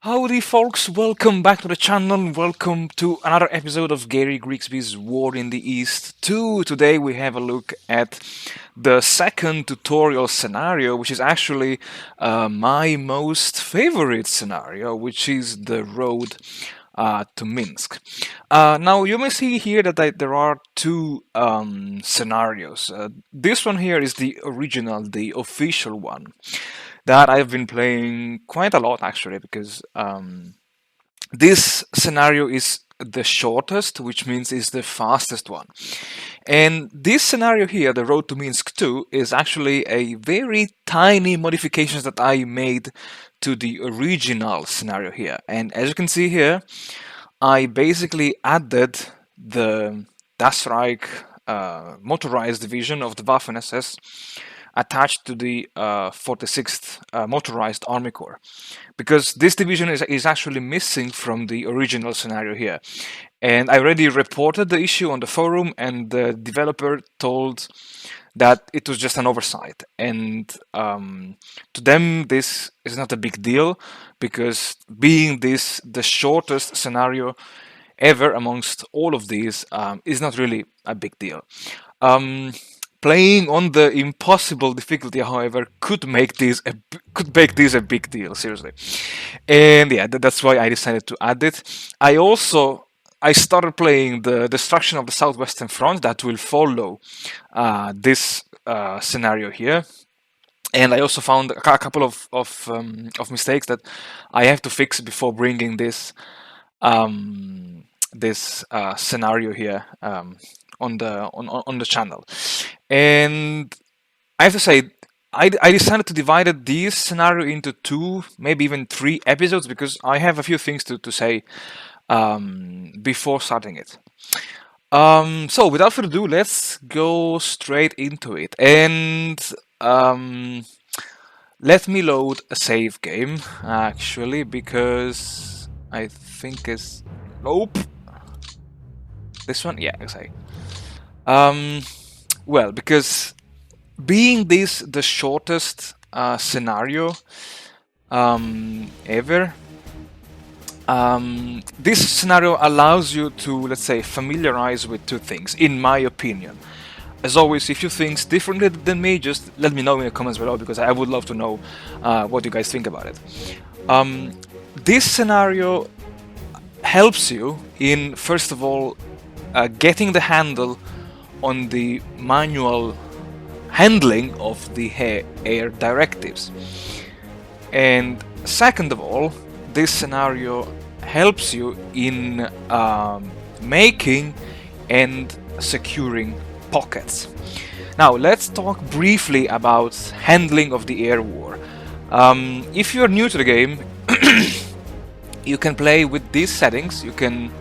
Howdy folks, welcome back to the channel, welcome to another episode of Gary Grigsby's War in the East 2. Today we have a look at the second tutorial scenario, which is actually my most favorite scenario, which is the road to Minsk. Now you may see here that there are two scenarios. This one here is the original, the official one that I've been playing quite a lot actually, because this scenario is the shortest, which means it's the fastest one. And this scenario here, the Road to Minsk 2, is actually a very tiny modifications that I made to the original scenario here. And as you can see here, I basically added the Das Reich motorized division of the Waffen-SS attached to the 46th Motorized Army Corps, because this division is actually missing from the original scenario here. And I already reported the issue on the forum, and the developer told that it was just an oversight. And to them, this is not a big deal, because being this the shortest scenario ever amongst all of these is not really a big deal. Playing on the impossible difficulty, however, could make this a big deal, seriously. And yeah, that's why I decided to add it. I started playing the destruction of the Southwestern Front that will follow this scenario here. And I also found a couple of mistakes that I have to fix before bringing this scenario here on the channel. And I have to say, I decided to divide this scenario into 2, maybe even 3 episodes, because I have a few things to say before starting it. So without further ado, let's go straight into it. And let me load a save game, actually, because I think it's... Nope. This one? Yeah, okay. Well, because being this the shortest scenario ever, this scenario allows you to, let's say, familiarize with 2 things, in my opinion. As always, if you think differently than me, just let me know in the comments below, because I would love to know what you guys think about it. This scenario helps you in, first of all, getting the handle on the manual handling of the air directives. And second of all, this scenario helps you in making and securing pockets. Now let's talk briefly about handling of the air war. If you're new to the game, you can play with these settings. You can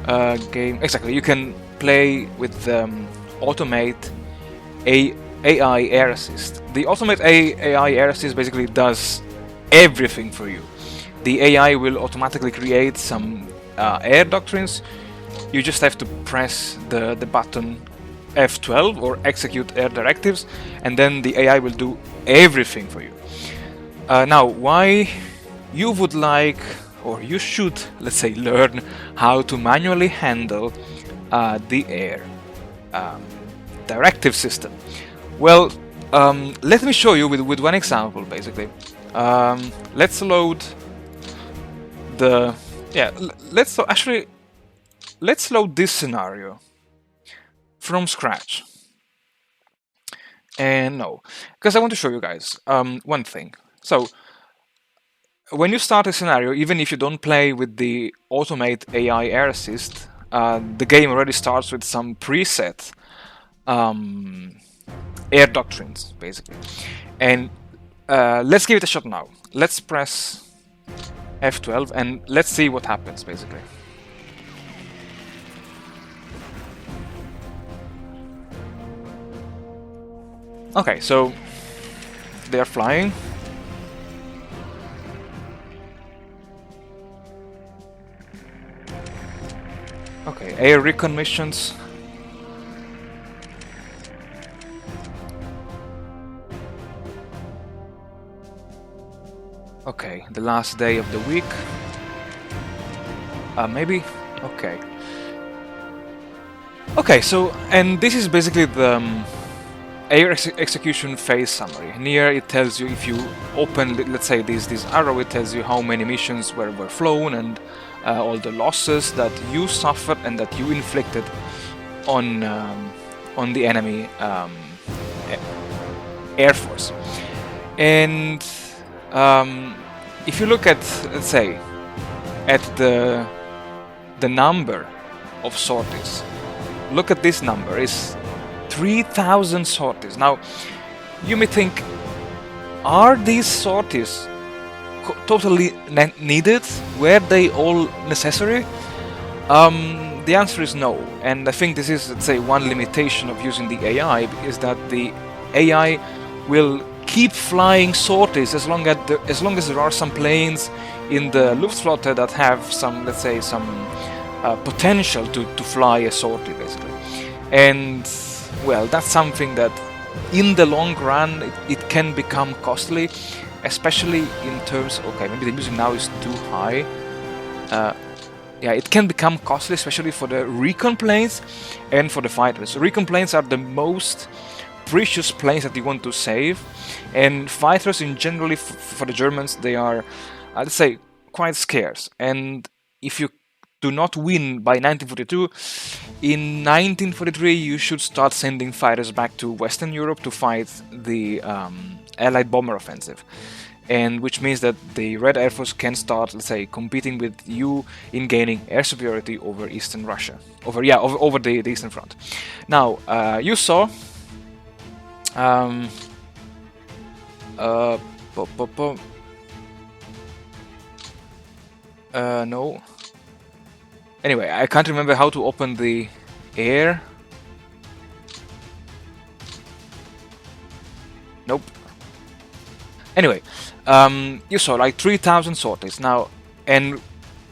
you can play with automate AI air assist. The automate AI air assist basically does everything for you. The AI will automatically create some air doctrines. You just have to press the button F12 or execute air directives, and then the AI will do everything for you. Now, why you would like, or you should, let's say, learn how to manually handle the air directive system. Well, let me show you with one example, basically. Let's load the... Yeah, let's load this scenario from scratch. And no, because I want to show you guys one thing. So, when you start a scenario, even if you don't play with the automate AI air assist, the game already starts with some preset air doctrines, basically. And let's give it a shot now. Let's press F12 and let's see what happens, basically. Okay, so they are flying. Okay, air recon missions. Okay, the last day of the week. Maybe? Okay. Okay, so, and this is basically the air execution phase summary. And here it tells you, if you open, let's say, this arrow, it tells you how many missions were flown and all the losses that you suffered and that you inflicted on the enemy air force. And if you look at, let's say, at the number of sorties, look at this number, is 3,000 sorties. Now, you may think, are these sorties totally needed? Were they all necessary? The answer is no, and I think this is, let's say, one limitation of using the AI, is that the AI will keep flying sorties as long as there are some planes in the Luftflotte that have some, let's say, some potential to fly a sortie, basically. And well, that's something that in the long run it can become costly, especially in terms, okay, maybe the music now is too high. Yeah, it can become costly, especially for the recon planes and for the fighters. Recon planes are the most precious planes that you want to save, and fighters in generally, for the Germans, they are, let's say, quite scarce. And if you do not win by 1942, in 1943 you should start sending fighters back to Western Europe to fight the Allied bomber offensive, and which means that the Red Air Force can start, let's say, competing with you in gaining air superiority over Eastern Russia, over the Eastern Front. Now, you saw no. Anyway, I can't remember how to open the air. Nope. Anyway, you saw like 3,000 sorties now, and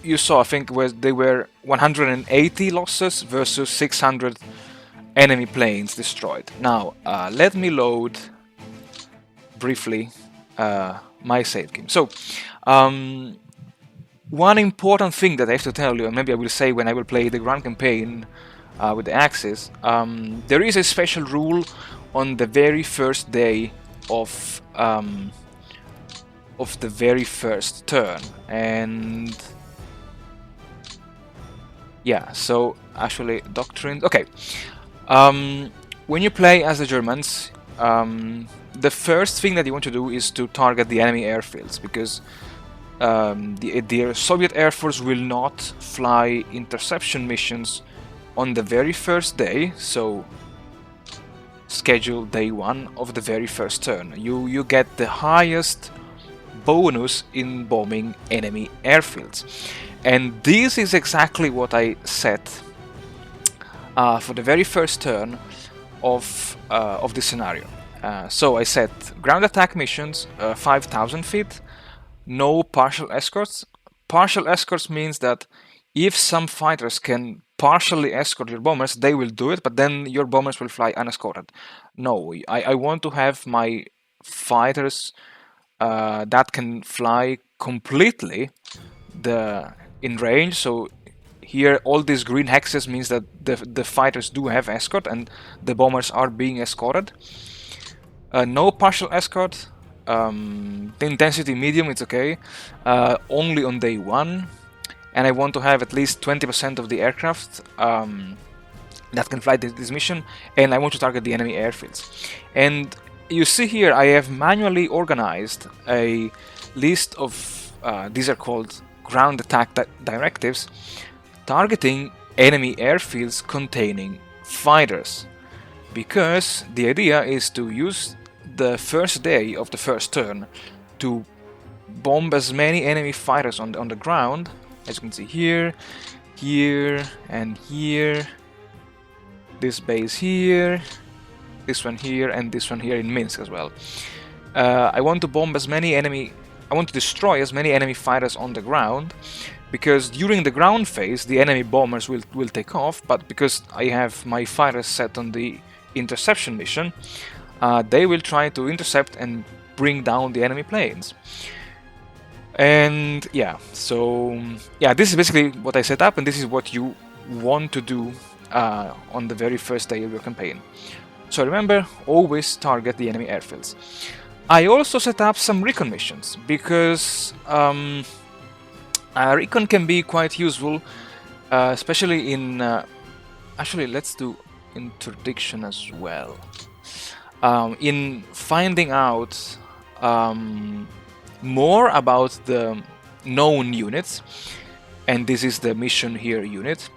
you saw, I think, there were 180 losses versus 600 enemy planes destroyed. Now, let me load briefly my save game. So, one important thing that I have to tell you, and maybe I will say when I will play the Grand Campaign with the Axis, there is a special rule on the very first day of the very first turn, and yeah, so actually doctrines. Okay, when you play as the Germans, the first thing that you want to do is to target the enemy airfields, because the Soviet Air Force will not fly interception missions on the very first day, so schedule day 1 of the very first turn. You get the highest bonus in bombing enemy airfields, and this is exactly what I set for the very first turn of this scenario. So I set ground attack missions 5,000 feet, no partial escorts. Partial escorts means that if some fighters can partially escort your bombers, they will do it, but then your bombers will fly unescorted. No, I want to have my fighters that can fly completely in range. So here all these green hexes means that the fighters do have escort and the bombers are being escorted. No partial escort. The intensity medium, it's okay. Only on day 1. And I want to have at least 20% of the aircraft that can fly this mission, and I want to target the enemy airfields. And you see here I have manually organized a list of, these are called ground attack directives, targeting enemy airfields containing fighters, because the idea is to use the first day of the first turn to bomb as many enemy fighters on the ground, as you can see here, here, and here, this base here, this one here, and this one here in Minsk as well. I want to bomb as many I want to destroy as many enemy fighters on the ground, because during the ground phase the enemy bombers will take off, but because I have my fighters set on the interception mission, they will try to intercept and bring down the enemy planes. And yeah, so yeah, this is basically what I set up, and this is what you want to do on the very first day of your campaign. So remember, always target the enemy airfields. I also set up some recon missions because recon can be quite useful, especially in. Actually, let's do interdiction as well. In finding out more about the known units, and this is the mission here unit,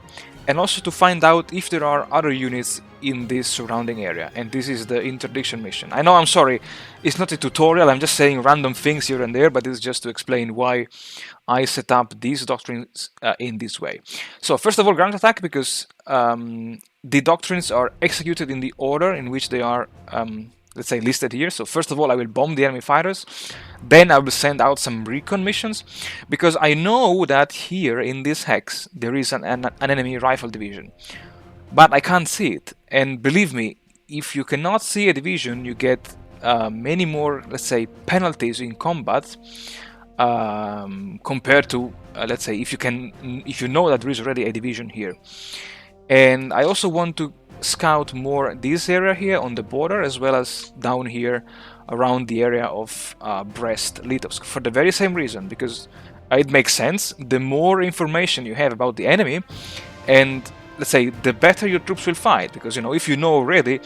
and also to find out if there are other units in this surrounding area, and this is the interdiction mission. I know, I'm sorry, it's not a tutorial, I'm just saying random things here and there, but it's just to explain why I set up these doctrines in this way. So first of all, ground attack, because the doctrines are executed in the order in which they are, let's say, listed here. So first of all, I will bomb the enemy fighters, then I will send out some recon missions, because I know that here in this hex there is an enemy rifle division, but I can't see it. And believe me, if you cannot see a division, you get many more, let's say, penalties in combat compared to, let's say, if you know that there is already a division here. And I also want to scout more this area here on the border, as well as down here around the area of Brest-Litovsk, for the very same reason, because it makes sense. The more information you have about the enemy, and let's say, the better your troops will fight, because if you know already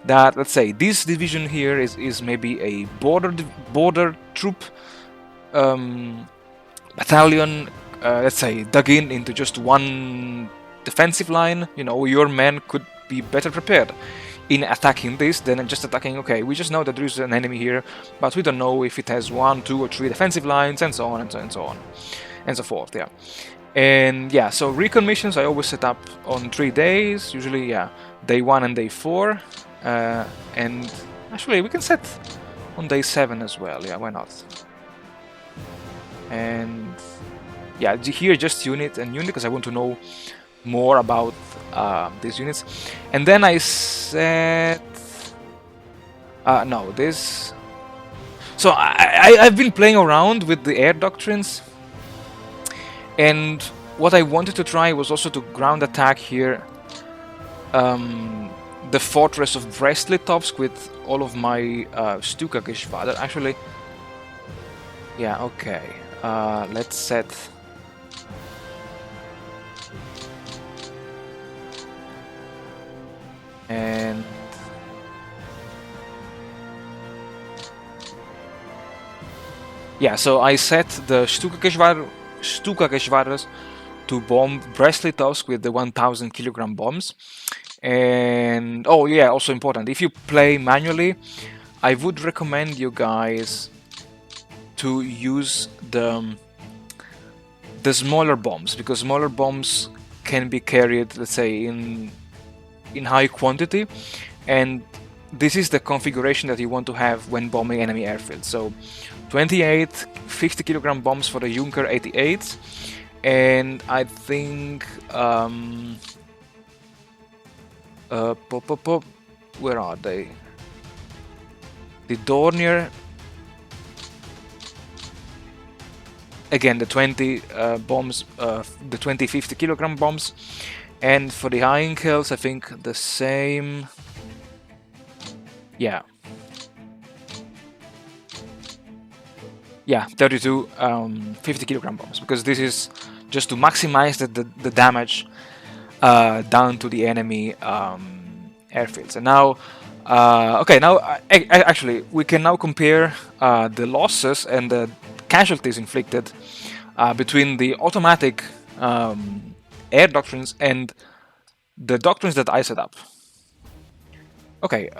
that, let's say, this division here is maybe a border troop battalion, let's say, dug into just one defensive line, your men could be better prepared in attacking this than just attacking, okay, we just know that there is an enemy here, but we don't know if it has 1, 2, or 3 defensive lines, and so on, and so on, and so forth, yeah. And yeah, so recon missions I always set up on 3 days, usually, yeah, day 1 and day 4, and actually we can set on day 7 as well, yeah, why not? And yeah, here just unit, because I want to know more about these units. And then I set no, this. So I've been playing around with the air doctrines, and what I wanted to try was also to ground attack here the fortress of Brest-Litovsk with all of my Stuka Geschwader. Actually, yeah, okay. Let's set. And yeah, so I set the Stuka Geschwaders to bomb Brest-Litovsk with the 1000 kilogram bombs. And oh yeah, also important, if you play manually, I would recommend you guys to use the smaller bombs, because smaller bombs can be carried, let's say, in high quantity, and this is the configuration that you want to have when bombing enemy airfields. So 28 50 kilogram bombs for the Junker 88s, and I think where are they? The Dornier, again, the 20 bombs, the 20 50 kilogram bombs. And for the Heinkels, I think the same. Yeah. Yeah, 32 50 kilogram bombs, because this is just to maximize the damage down to the enemy airfields. And now, okay, now actually we can now compare the losses and the casualties inflicted between the automatic air doctrines and the doctrines that I set up. Okay,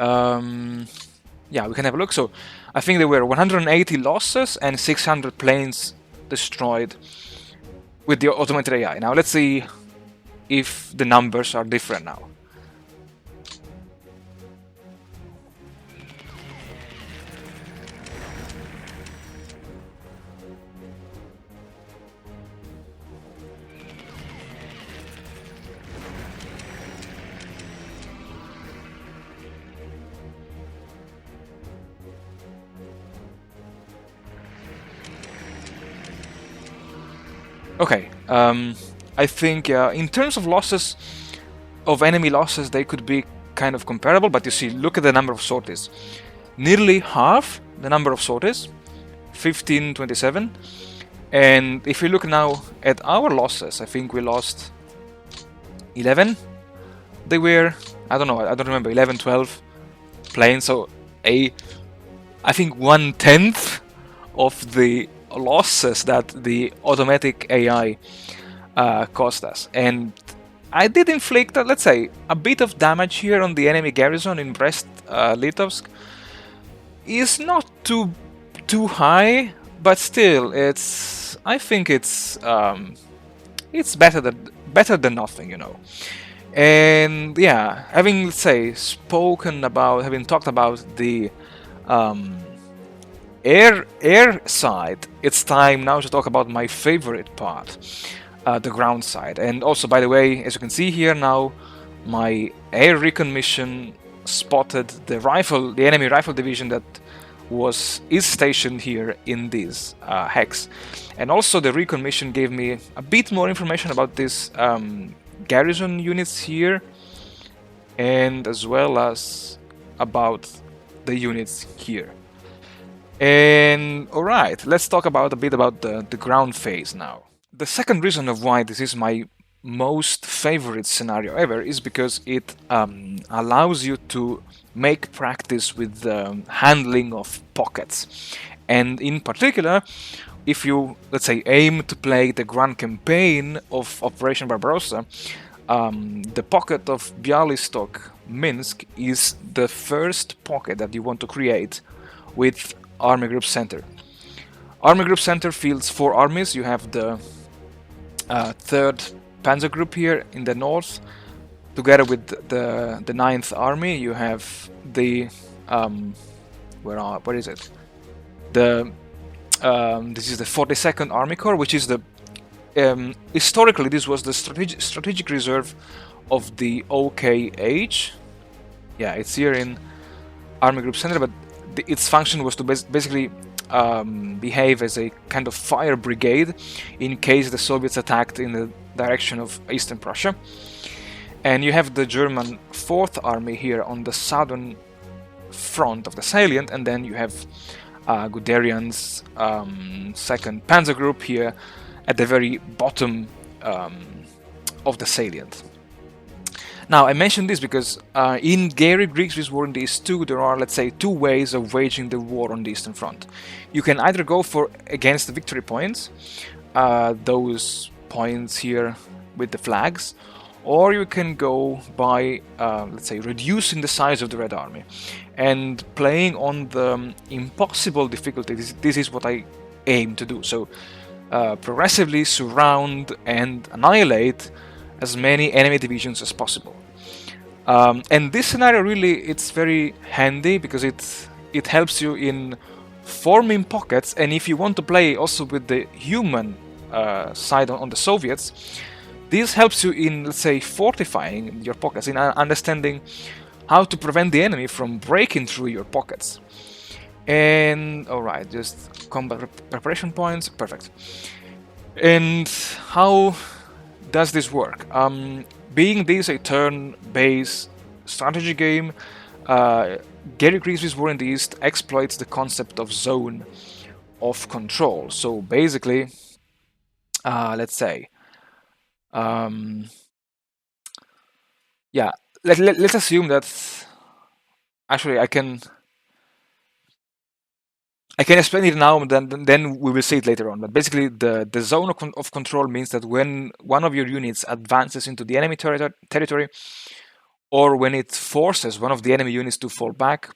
yeah, we can have a look. So I think there were 180 losses and 600 planes destroyed with the automated AI. Now let's see if the numbers are different now. Okay, I think in terms of losses, of enemy losses, they could be kind of comparable, but you see, look at the number of sorties. Nearly half the number of sorties, 1527. And if we look now at our losses, I think we lost 11. They were, I don't know, I don't remember, 11, 12 planes. So I think 1/10 of the losses that the automatic AI cost us. And I did inflict, let's say, a bit of damage here on the enemy garrison in Brest-Litovsk. Is not too high, but still, I think it's better than nothing, you know. And yeah, having, let's say, having talked about the air side, it's time now to talk about my favorite part, the ground side. And also, by the way, as you can see here now, my air recon mission spotted the enemy rifle division that is stationed here in this hex. And also the recon mission gave me a bit more information about these garrison units here, and as well as about the units here. And alright, let's talk a bit about the ground phase now. The second reason of why this is my most favorite scenario ever is because it allows you to make practice with the handling of pockets. And in particular, if you, let's say, aim to play the grand campaign of Operation Barbarossa, the pocket of Bialystok, Minsk, is the first pocket that you want to create with Army Group Center. Army Group Center fields 4 armies. You have the 3rd Panzer Group here in the north, together with the 9th Army. You have the where is it? This is the 42nd Army Corps, which is the historically this was the strategic reserve of the OKH. Yeah, it's here in Army Group Center, but its function was to basically behave as a kind of fire brigade in case the Soviets attacked in the direction of Eastern Prussia. And you have the German 4th Army here on the southern front of the salient, and then you have Guderian's 2nd Panzer Group here at the very bottom of the salient. Now, I mentioned this because in Gary Grigsby's War in the East 2, there are, let's say, 2 ways of waging the war on the Eastern Front. You can either go against the victory points, those points here with the flags, or you can go by, let's say, reducing the size of the Red Army and playing on the impossible difficulty. This is what I aim to do. So, progressively surround and annihilate as many enemy divisions as possible. And this scenario really, it's very handy because it helps you in forming pockets, and if you want to play also with the human side on the Soviets, this helps you in, let's say, fortifying your pockets, in understanding how to prevent the enemy from breaking through your pockets. And alright, just combat preparation points, perfect. And how does this work? Being this a turn-based strategy game, Gary Grigsby's War in the East exploits the concept of zone of control. So basically, let's say, yeah, let's assume that actually I can explain it now, and then we will see it later on. But basically, the zone of control means that when one of your units advances into the enemy territory, or when it forces one of the enemy units to fall back,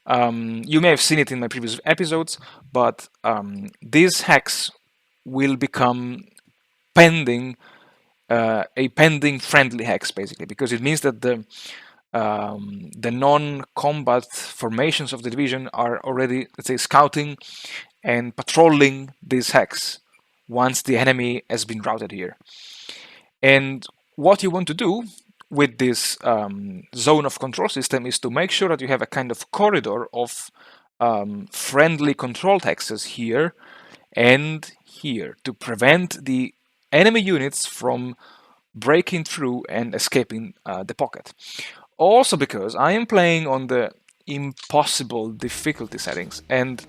you may have seen it in my previous episodes, but this hex will become pending, a pending friendly hex, basically, because it means that the non-combat formations of the division are already, let's say, scouting and patrolling this hex once the enemy has been routed here. And what you want to do with this zone of control system is to make sure that you have a kind of corridor of friendly controlled hexes here and here to prevent the enemy units from breaking through and escaping the pocket. Also because I am playing on the impossible difficulty settings, and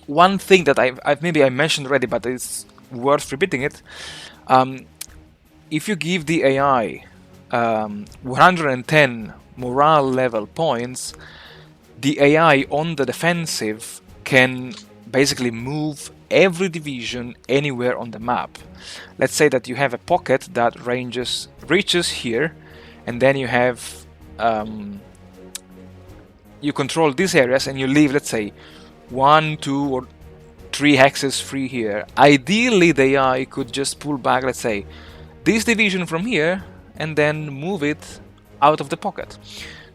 one thing that I've maybe I mentioned already, but it's worth repeating it. If you give the AI 110 morale level points, the AI on the defensive can basically move every division anywhere on the map. Let's say that you have a pocket that reaches here, and then you have you control these areas, and you leave, let's say, 1, 2, or 3 hexes free here. Ideally, the AI could just pull back, let's say, this division from here, and then move it out of the pocket.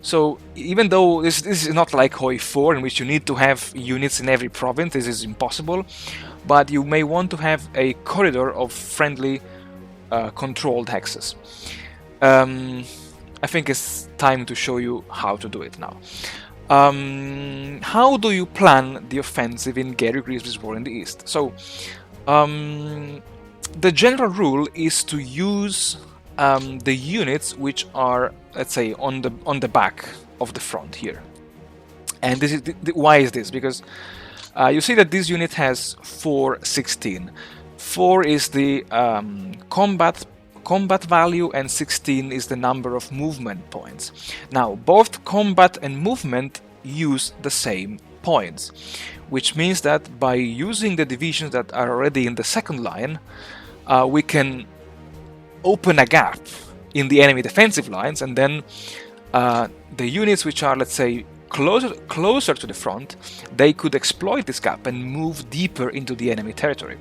So even though this is not like Hoi 4, in which you need to have units in every province, this is impossible, but you may want to have a corridor of friendly controlled hexes. I think it's time to show you how to do it now. How do you plan the offensive in Gary Grigsby's War in the East? So the general rule is to use the units which are, let's say, on the back of the front here. And this is why is this? Because you see that this unit has 416. 4 is the combat value, and 16 is the number of movement points. Now, both combat and movement use the same points, which means that by using the divisions that are already in the second line, we can open a gap in the enemy defensive lines, and then the units which are, let's say, closer to the front, they could exploit this gap and move deeper into the enemy territory,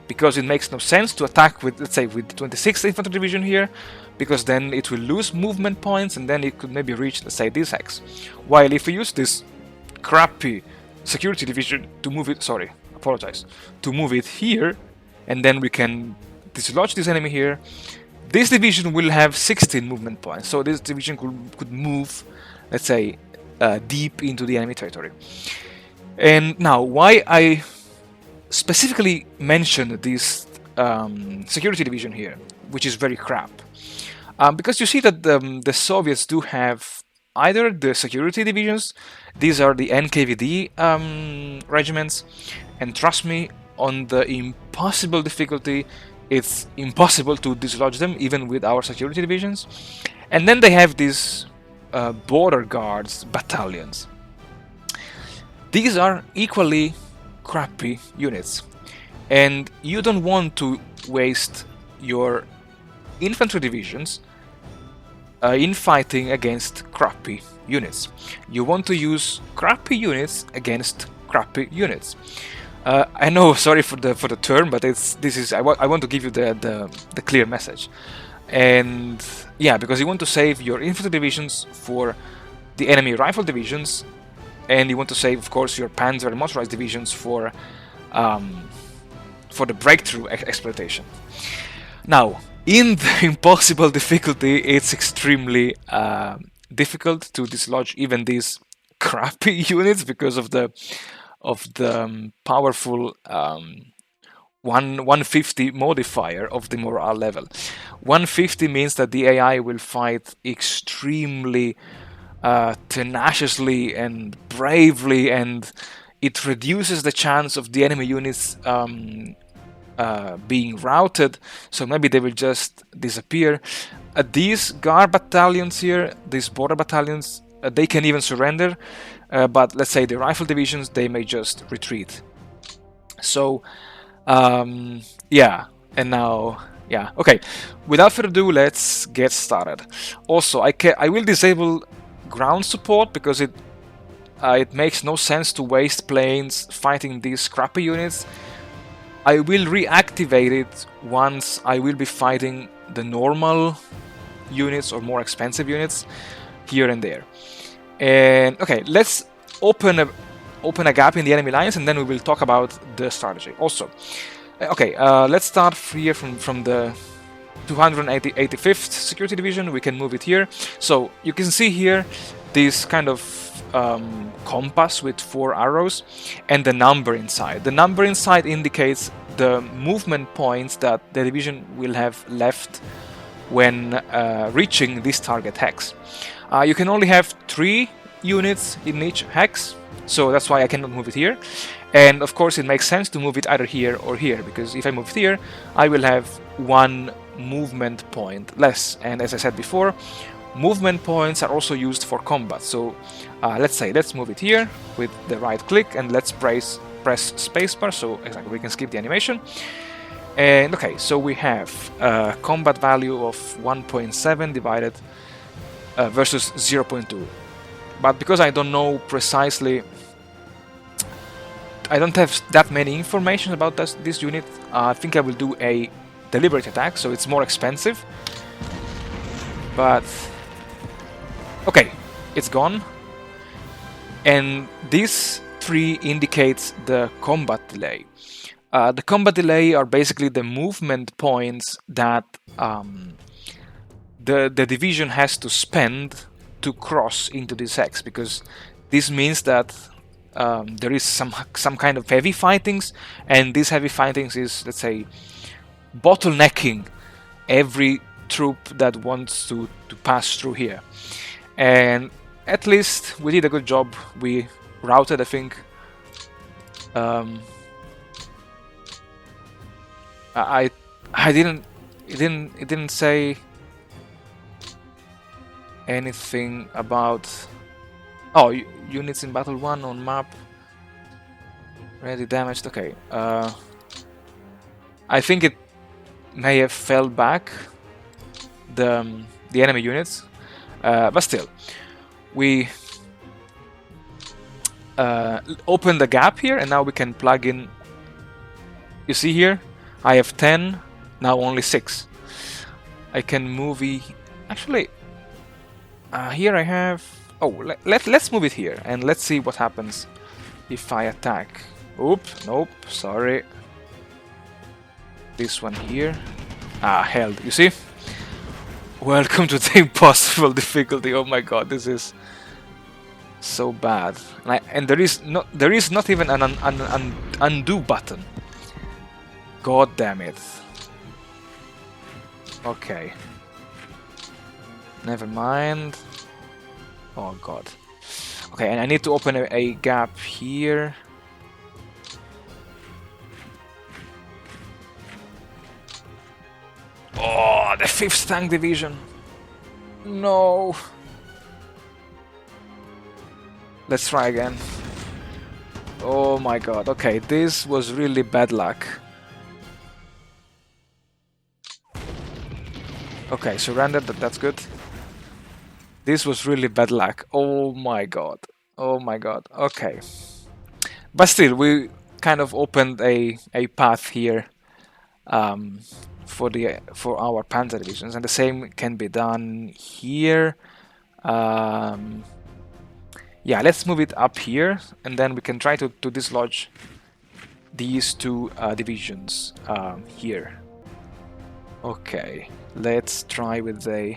because it makes no sense to attack with, let's say, with 26th Infantry Division here, because then it will lose movement points, and then it could maybe reach, let's say, this hex. While if we use this crappy security division to move it, to move it here, and then we can dislodge this enemy here, this division will have 16 movement points, so this division could move, let's say, deep into the enemy territory. And now, why I specifically mentioned this security division here, which is very crap, because you see that the Soviets do have either the security divisions, these are the NKVD regiments, and trust me, on the impossible difficulty, it's impossible to dislodge them even with our security divisions. And then they have these border guards battalions. These are equally crappy units, and you don't want to waste your infantry divisions in fighting against crappy units. You want to use crappy units against crappy units. I know, sorry for the term, but I want to give you the clear message. And yeah, because you want to save your infantry divisions for the enemy rifle divisions, and you want to save, of course, your panzer and motorized divisions for the breakthrough exploitation. Now, in the impossible difficulty, it's extremely difficult to dislodge even these crappy units because of the powerful 150 modifier of the morale level. 150 means that the AI will fight extremely tenaciously and bravely, and it reduces the chance of the enemy units being routed, so maybe they will just disappear. These guard battalions here, these border battalions, they can even surrender, but let's say the rifle divisions, they may just retreat. So yeah, and now, yeah, okay, without further ado, let's get started. Also, I will disable ground support because it makes no sense to waste planes fighting these crappy units. I will reactivate it once I will be fighting the normal units or more expensive units here and there. And okay, let's open a gap in the enemy lines, and then we will talk about the strategy. Also, okay, let's start here from the 285th Security Division. We can move it here. So you can see here this kind of compass with 4 arrows and the number inside. The number inside indicates the movement points that the division will have left when reaching this target hex. You can only have 3 units in each hex, so that's why I cannot move it here. And of course it makes sense to move it either here or here, because if I move it here, I will have 1 movement point less. And as I said before, movement points are also used for combat. So let's move it here with the right click, and let's press spacebar, so exactly we can skip the animation. And okay, so we have a combat value of 1.7 divided versus 0.2. But because I don't know precisely, I don't have that many information about this unit, I think I will do a deliberate attack, so it's more expensive. But okay, it's gone. And this 3 indicates the combat delay. The combat delay are basically the movement points that the division has to spend to cross into this hex, because this means that there is some kind of heavy fightings, and this heavy fightings is, let's say, bottlenecking every troop that wants to pass through here. And at least we did a good job. We routed, I think. I didn't. It didn't say anything about. Oh, units in battle 1 on map. Ready damaged. Okay. I think it may have fell back the enemy units, but still, we open the gap here, and now we can plug in. You see here, I have 10, now only 6. I can move actually. Here I have. Oh, let's move it here, and let's see what happens if I attack. Oops, nope, sorry. This one here. Held. You see? Welcome to the impossible difficulty. Oh my god, this is so bad. And there is not even an undo button. God damn it. Okay. Never mind. Oh god. Okay, and I need to open a gap here. Oh, the 5th Tank Division. No. Let's try again. Oh my god. Okay, this was really bad luck. Okay, surrendered. That's good. This was really bad luck. Oh my god. Oh my god. Okay. But still, we kind of opened a path here for our Panzer divisions, and the same can be done here. Yeah, let's move it up here, and then we can try to dislodge these 2 divisions here. Okay, let's try with the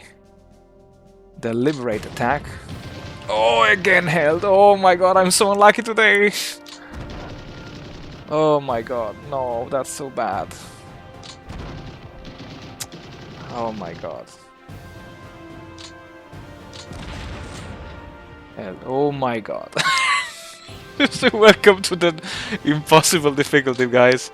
deliberate attack. Oh, again held. Oh my god, I'm so unlucky today. Oh my god, no, that's so bad. Oh my god. Hell, oh my god. So welcome to the impossible difficulty, guys.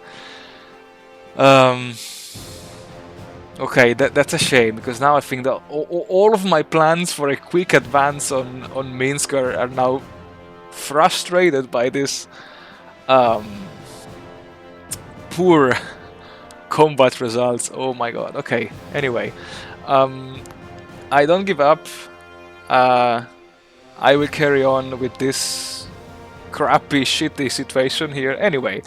Okay, that's a shame, because now I think that all of my plans for a quick advance on Minsk are now frustrated by this poor combat results. Oh my god. Okay, anyway, I don't give up. I will carry on with this crappy, shitty situation here. Anyway,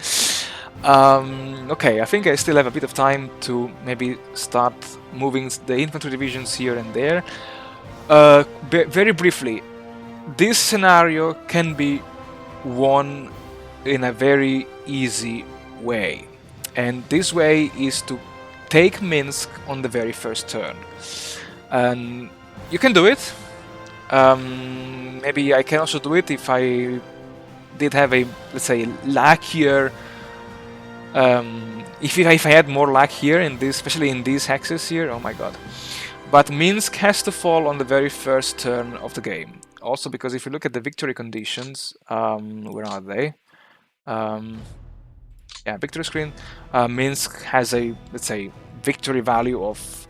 okay, I think I still have a bit of time to maybe start moving the infantry divisions here and there. Very briefly, this scenario can be won in a very easy way, and this way is to take Minsk on the very first turn. And you can do it. Maybe I can also do it if I did have a, let's say, lackier if I had more luck here in this, especially in these hexes here, oh my god. But Minsk has to fall on the very first turn of the game. Also because if you look at the victory conditions, where are they? Yeah, victory screen. Minsk has a, let's say, victory value of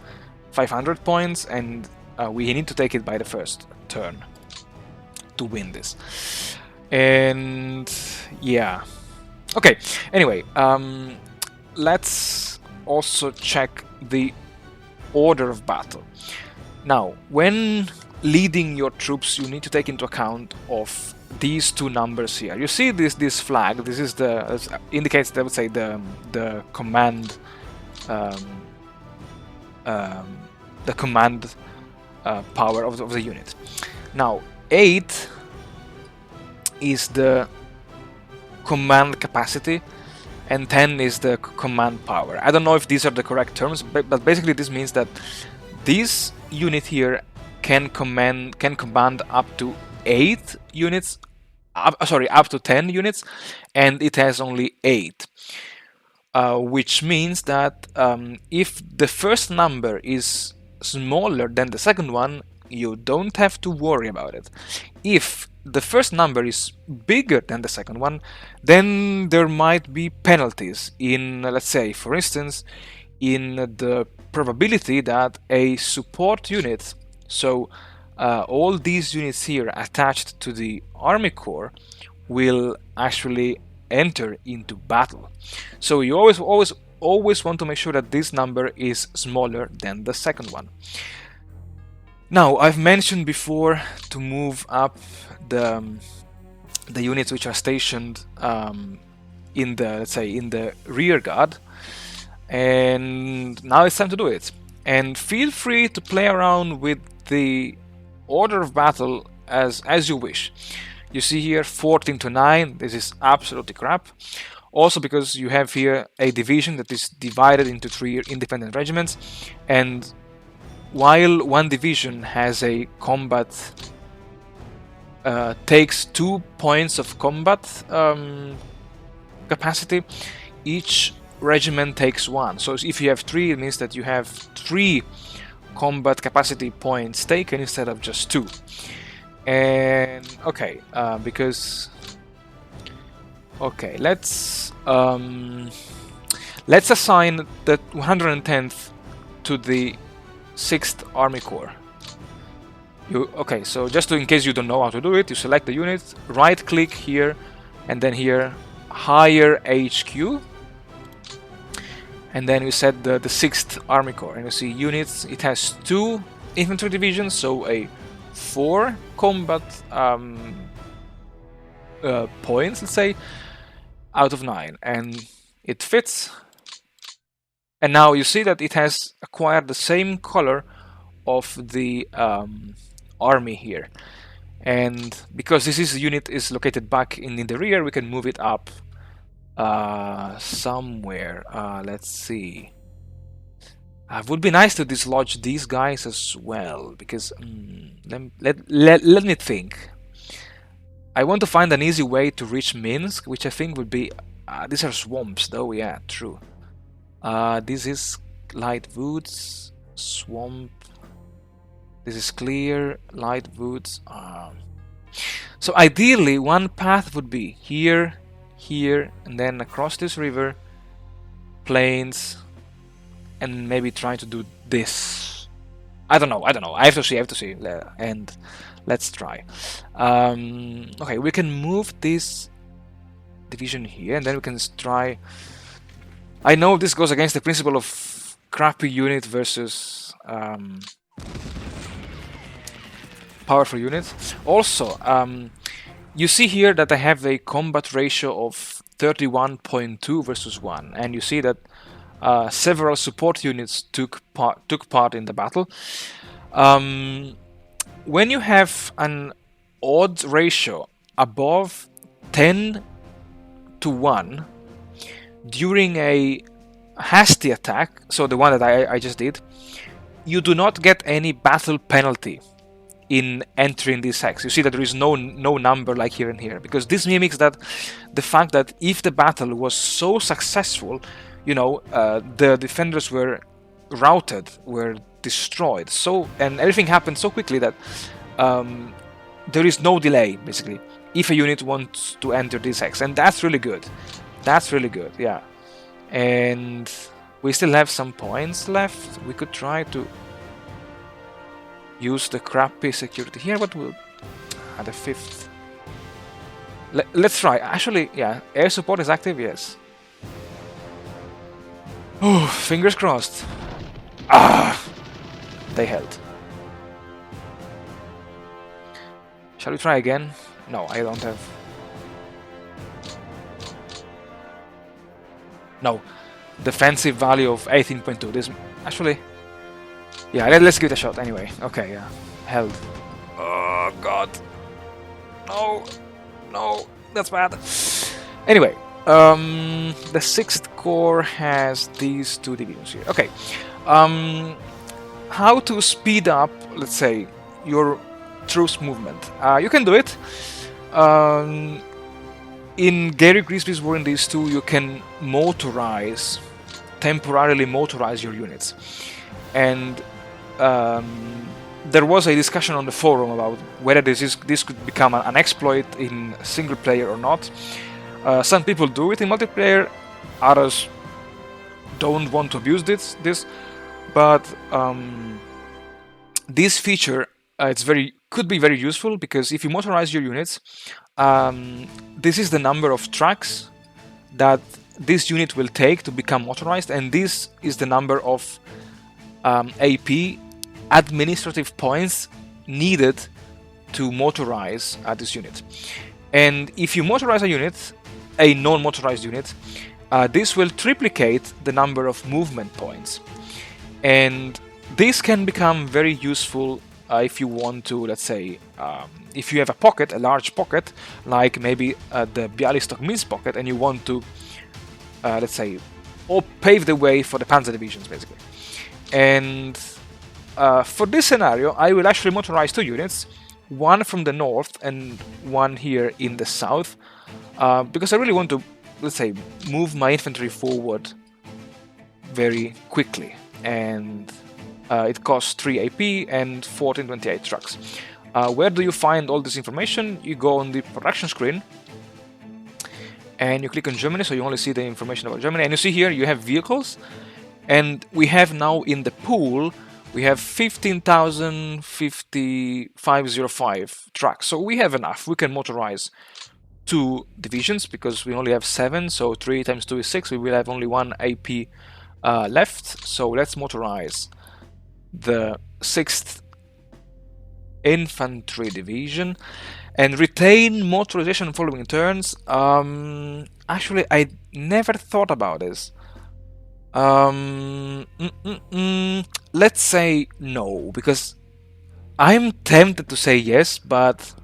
500 points, and we need to take it by the first turn to win this. And yeah. Okay, anyway, let's also check the order of battle. Now, when leading your troops, you need to take into account of these two numbers here. You see this flag. This is the indicates, I would say, the command power of the unit. Now 8 is the command capacity and 10 is the command power. I don't know if these are the correct terms, but basically this means that this unit here can command up to 8 units, up to 10 units, and it has only 8. Which means that if the first number is smaller than the second one, you don't have to worry about it. If the first number is bigger than the second one, then there might be penalties in, let's say, for instance, in the probability that a support unit, so all these units here attached to the army core, will actually enter into battle. So you always want to make sure that this number is smaller than the second one. Now, I've mentioned before to move up the units which are stationed in the, let's say, in the rear guard, and now it's time to do it. And feel free to play around with the order of battle as you wish. You see here 14 to 9. This is absolutely crap. Also because you have here a division that is divided into 3 independent regiments, and while one division has a combat takes 2 points of combat capacity, each regiment takes 1. So if you have 3, it means that you have 3 combat capacity points taken instead of just 2. And okay, because okay, let's assign the 110th to the 6th Army Corps. Okay, so just in case you don't know how to do it, you select the unit, right click here, and then here hire HQ, and then you set the 6th Army Corps, and you see units. It has 2 infantry divisions, so a 4 combat points, let's say, out of 9, and it fits. And now you see that it has acquired the same color of the army here, and because this unit is located back in the rear, we can move it up somewhere. Let's see. It would be nice to dislodge these guys as well, because let me think. I want to find an easy way to reach Minsk, which I think would be... these are swamps though, yeah, true. This is light woods, swamp. This is clear, light woods. So ideally, one path would be here, here, and then across this river, plains, and maybe try to do this. I don't know. I have to see. And let's try. Okay, we can move this division here, and then we can try. I know this goes against the principle of crappy unit versus powerful unit. Also, you see here that I have a combat ratio of 31.2 versus 1, and you see that several support units took part in the battle. When you have an odd ratio above 10 to 1 during a hasty attack, so the one that I just did, you do not get any battle penalty in entering this hex. You see that there is no number like here and here, because this mimics that the fact that if the battle was so successful, you know, the defenders were routed, were destroyed. So, and everything happened so quickly that there is no delay, basically, if a unit wants to enter this hex, and that's really good. That's really good, yeah. And we still have some points left. We could try to use the crappy security here, but we'll add a 5th. Let's try. Actually, yeah, air support is active, yes. Oh, fingers crossed. Ah, they held. Shall we try again? No, I don't have. No, defensive value of 18.2. This actually, yeah. Let's give it a shot anyway. Okay, yeah, held. Oh God, no, no, that's bad. Anyway, the 6th Corps has these 2 divisions here. Okay, how to speed up, let's say, your troops movement? You can do it. In Gary Grigsby's War in these 2, you can temporarily motorize your units. And there was a discussion on the forum about whether this could become an exploit in single player or not. Some people do it in multiplayer, others don't want to abuse this, but this feature could be very useful, because if you motorize your units, this is the number of tracks that this unit will take to become motorized, and this is the number of AP administrative points needed to motorize this unit. And if you motorize a unit, a non-motorized unit, this will triplicate the number of movement points, and this can become very useful if you want to, let's say, if you have a large pocket, like maybe the Bialystok Minsk pocket, and you want to, let's say, pave the way for the Panzer divisions, basically. And for this scenario, I will actually motorize 2 units, one from the north and one here in the south, because I really want to, let's say, move my infantry forward very quickly. And it costs 3 AP and 1428 trucks. Where do you find all this information? You go on the production screen and you click on Germany, so you only see the information about Germany. And you see here you have vehicles, and we have now in the pool we have 15,505 trucks. So we have enough. We can motorize 2 divisions because we only have 7. So 3 times 2 is 6. We will have only 1 AP left. So let's motorize the 6th Infantry Division and retain motorization following turns. Actually, I never thought about this. Let's say no, because I'm tempted to say yes, but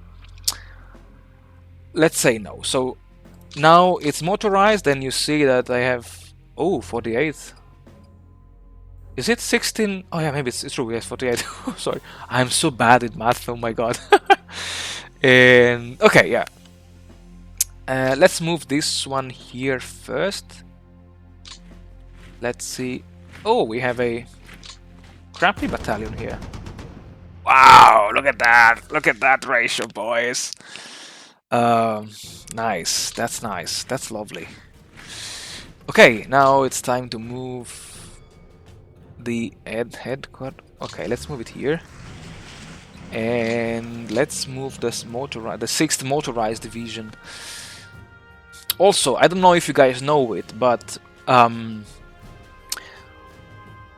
let's say no. So now it's motorized, and you see that I have 48. Is it 16? Oh yeah, maybe it's true. Yes, 48. Sorry, I'm so bad at math. Oh my god. And okay, yeah. Let's move this one here first. Let's see. Oh, we have a crappy battalion here. Wow, look at that. Look at that ratio, boys. Nice. That's nice. That's lovely. Okay, now it's time to move the headquarters. Okay, let's move it here. And let's move this the 6th Motorized Division. Also, I don't know if you guys know it, but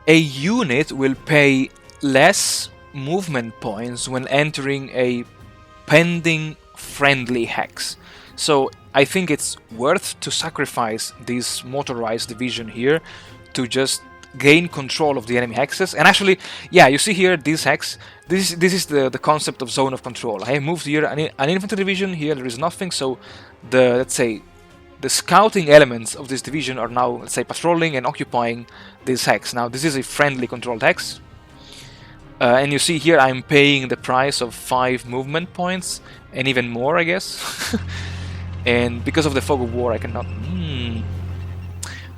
a unit will pay less movement points when entering a pending friendly hex. So I think it's worth to sacrifice this motorized division here to just gain control of the enemy hexes. And actually, yeah, you see here this hex. This is the concept of zone of control. I moved here an infantry division. Here there is nothing. So let's say the scouting elements of this division are now, let's say, patrolling and occupying this hex. Now this is a friendly controlled hex. And you see here I'm paying the price of 5 movement points and even more, I guess. And because of the fog of war I cannot...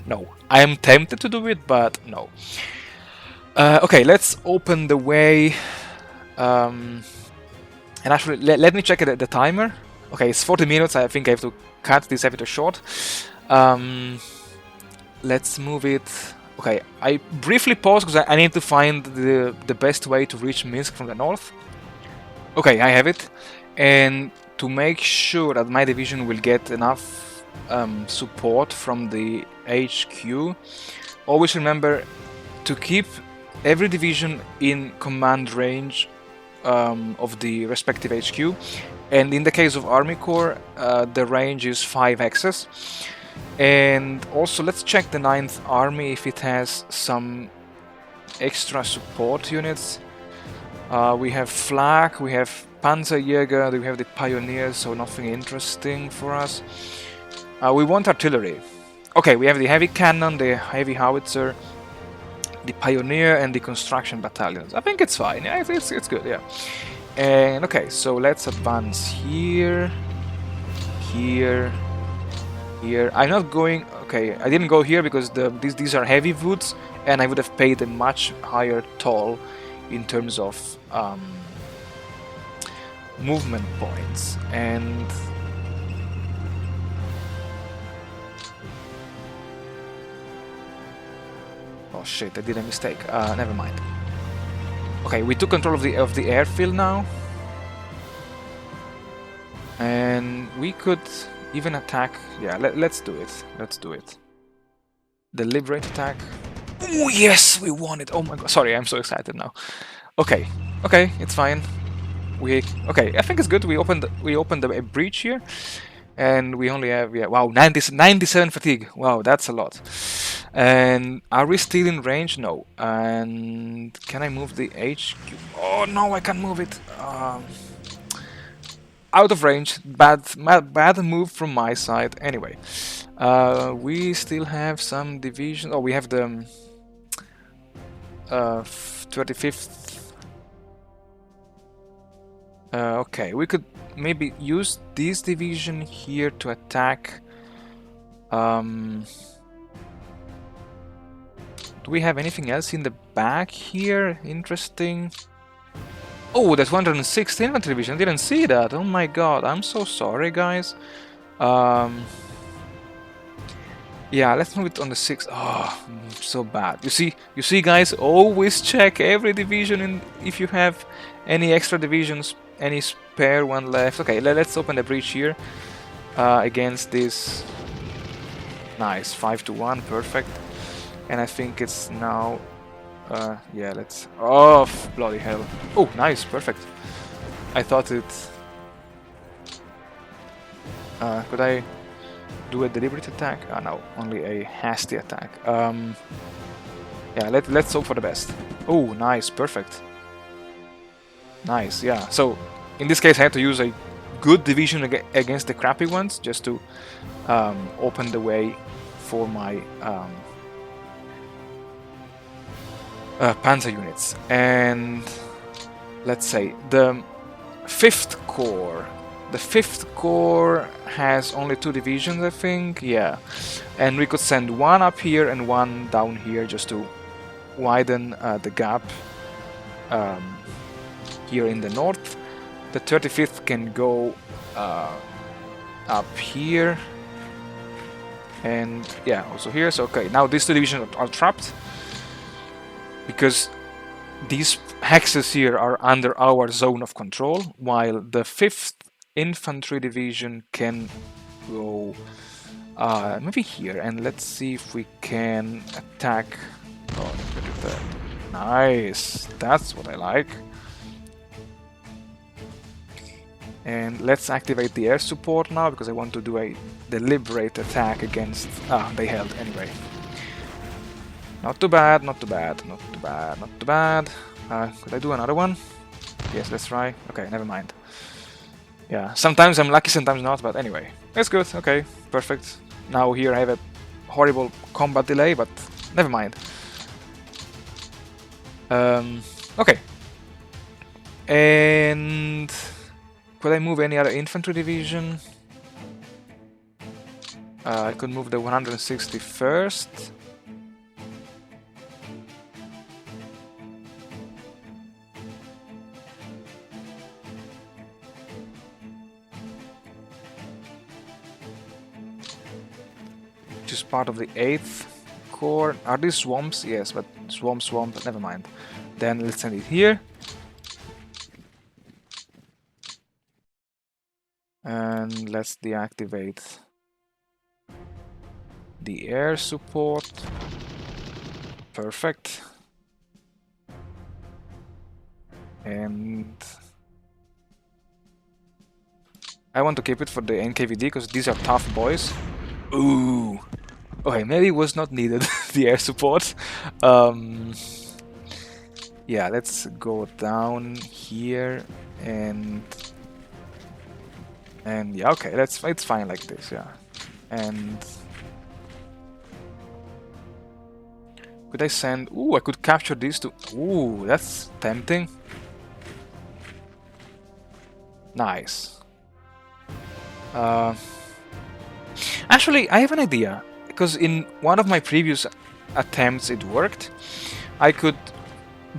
No. I am tempted to do it, but no. Okay, let's open the way. And actually, let me check the timer. Okay, it's 40 minutes. I think I have to cut this episode short. Let's move it. Okay, I briefly pause because I need to find the best way to reach Minsk from the north. Okay, I have it. And to make sure that my division will get enough support from the HQ, always remember to keep every division in command range of the respective HQ. And in the case of Army Corps, the range is 5 axes. And also let's check the 9th Army if it has some extra support units. We have Flak, we have Panzerjäger, we have the Pioneers, so nothing interesting for us. We want artillery. Okay, we have the heavy cannon, the heavy howitzer, the Pioneer, and the construction battalions. I think it's fine. Yeah, it's good. Yeah. And okay, so let's advance here, here, here. I'm not going. Okay, I didn't go here because these are heavy woods, and I would have paid a much higher toll in terms of movement points. And oh shit, I did a mistake. Never mind. Okay, we took control of the airfield now, and we could even attack. Yeah, let's do it. Let's do it. Deliberate attack. Oh yes, we won it. Oh my god. Sorry, I'm so excited now. Okay, okay, it's fine. Okay, I think it's good. We opened a breach here, and we only have wow 97 fatigue. Wow, that's a lot. And are we still in range? No. And can I move the HQ? Oh no, I can't move it. Out of range. Bad move from my side. Anyway, we still have some division. Oh, we have the 35th. Okay, we could maybe use this division here to attack. Do we have anything else in the back here? Interesting. Oh, that's 106th Infantry Division. I didn't see that. Oh my god, I'm so sorry, guys. Yeah, let's move it on the 6th. Oh, so bad. You see, guys, always check every division in if you have any extra divisions, any spare one left. Okay, let's open the breach here against this. Nice, 5-1, perfect. And I think it's now. Yeah, let's. Oh, bloody hell! Oh, nice, perfect. I thought it. Could I do a deliberate attack? No, only a hasty attack. Yeah, let's hope for the best. Oh, nice, perfect. Nice, yeah. So in this case, I had to use a good division against the crappy ones just to open the way for my panzer units. And let's say the 5th Corps. The 5th Corps has only 2 divisions, I think. Yeah, and we could send one up here and one down here just to widen the gap here in the north. The 35th can go up here and yeah, also here. So okay, now these 2 divisions are trapped because these hexes here are under our zone of control, while the 5th Infantry Division can go maybe here, and let's see if we can attack. Oh, nice, that's what I like. And let's activate the air support now because I want to do a deliberate attack against. They held anyway. Not too bad, not too bad, not too bad, not too bad. Could I do another one? Yes, let's try. Okay, never mind. Yeah, sometimes I'm lucky, sometimes not, but anyway. It's good, okay, perfect. Now here I have a horrible combat delay, but never mind. Okay. And could I move any other infantry division? I could move the 161st. Which is part of the 8th Corps. Are these swamps? Yes, but swamp, never mind. Then let's send it here. And let's deactivate the air support. Perfect. And I want to keep it for the NKVD because these are tough boys. Ooh. Okay, maybe it was not needed, the air support. Yeah, let's go down here and yeah, okay, it's fine like this, yeah. And could I send? Ooh, I could capture these two. Ooh, that's tempting. Nice. Actually, I have an idea, because in one of my previous attempts it worked. I could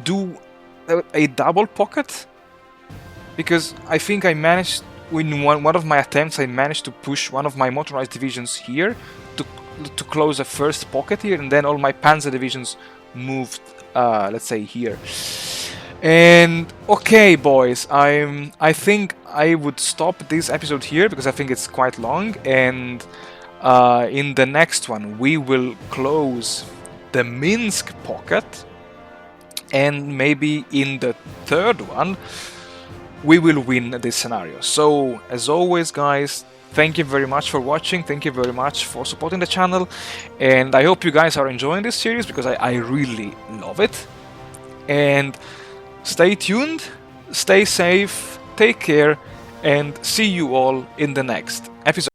do a double pocket, because I think I managed, in one of my attempts, I managed to push one of my motorized divisions here to close a first pocket here, and then all my panzer divisions moved, let's say, here. And okay, boys, I think I would stop this episode here because I think it's quite long, and in the next one we will close the Minsk pocket, and maybe in the third one we will win this scenario. So as always, guys, thank you very much for watching, thank you very much for supporting the channel, and I hope you guys are enjoying this series because I really love it. And stay tuned, stay safe, take care, and see you all in the next episode.